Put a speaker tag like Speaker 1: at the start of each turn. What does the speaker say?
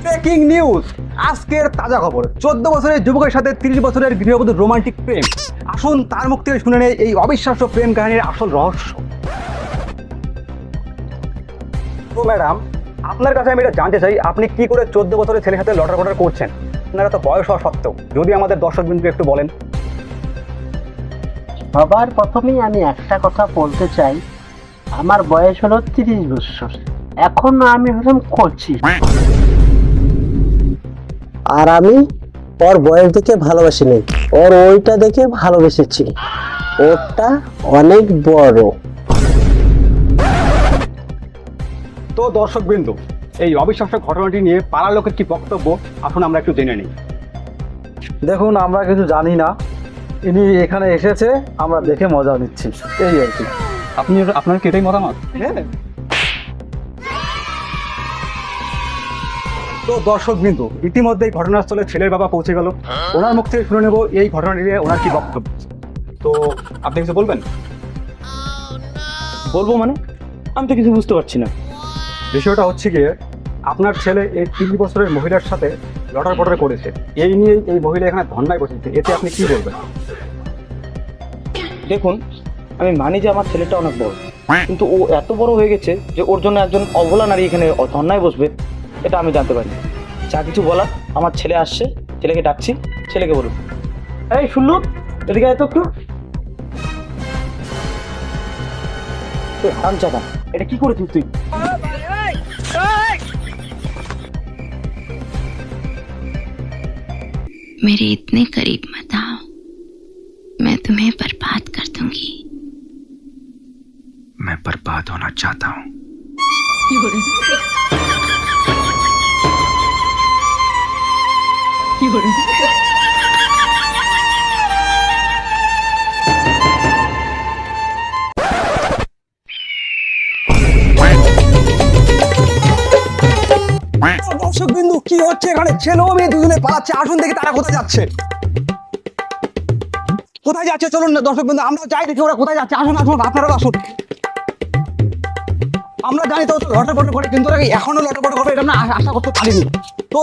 Speaker 1: Breaking news, আজকের তাজা খবর। 14 বছরের যুবকের সাথে 30 বছরের গৃহবধূর রোমান্টিক প্রেম। আসুন তার মুখ থেকে শুনে নেই এই অবিশ্বাস্য প্রেম কাহিনীর আসল রহস্য। তো ম্যাডাম, আপনার কাছে আমি এটা জানতে চাই, আপনি কি করে 14 বছরের ছেলের সাথে লটার পটার করছেন? আপনারা তো বয়স হওয়া সত্ত্বেও, যদি আমাদের দর্শকবৃন্দকে একটু বলেন।
Speaker 2: সবার প্রথমেই আমি একটা কথা বলতে চাই, আমার বয়স হলো 30 বছর, এখনো আমি হলাম করছি। আর আমি ওর বয়স দেখে ভালোবাসিনি, ওর ওইটা দেখে ভালোবেসেছি। ওটা অনেক বড়।
Speaker 1: তো দর্শকবৃন্দ, এই অবিশ্বাস্য ঘটনাটি নিয়ে পাড়ার লোকের কি বক্তব্য, আসুন আমরা একটু জেনে নিই।
Speaker 3: দেখুন, আমরা কিছু জানি না, ইনি এখানে এসেছে, আমরা দেখে মজা নিচ্ছি, এই আর কি।
Speaker 1: আপনার কি এটাই মতামত? তো দর্শকবৃন্দ, ইতিমধ্যেই ঘটনাস্থলে ছেলের বাবা পৌঁছে গেল। ওনার মুখ থেকে শুনে নেব এই ঘটনাটি নিয়ে ওনার কি বক্তব্য। তো আপনি কিছু বলবেন?
Speaker 4: বলবো মানে, আমি তো কিছু বুঝতে পারছি না।
Speaker 1: বিষয়টা হচ্ছে গিয়ে, আপনার ছেলে এই 30 বছরের মহিলার সাথে লটার পটার করেছে, এই নিয়ে এই মহিলা এখানে ধর্নায় বসেছে, এতে আপনি কি বলবেন?
Speaker 4: দেখুন, আমি মানি যে আমার ছেলেটা অনেক বড়, কিন্তু ও এত বড় হয়ে গেছে যে ওর জন্য একজন অবলা নারী এখানে ধর্নায় বসবে, এটা আমি জানতে পারিনি। যা কিছু বলার, আমার ছেলে আসছে, ছেলেকে ডাকছি, ছেলেকে বলুন। এই শুনলু, এদিকে এত একটু। হারামজাদা, এটা কি করেছিস তুই?
Speaker 5: मेरे इतने करीब मत आओ, मैं तुम्हें बर्बाद कर दूंगी।
Speaker 6: मैं बर्बाद होना चाहता हूँ।
Speaker 1: দর্শকবৃন্দ, কি হচ্ছে এখানে? ছেলে ও মেয়ে দুজনে পালাচ্ছে, আসুন দেখি তারা কোথায় যাচ্ছে। কোথায় যাচ্ছে চলুন না দর্শকবৃন্দ, আমরা যাই দেখি ওরা কোথায় যাচ্ছে। আসুন আসুন, আপনারাও আসুন। আমরা জানি তো লটার পটার করে, কিন্তু ওরা এখনো লটার পটার করবে এটা আমরা আশা করতে পারিনি। তো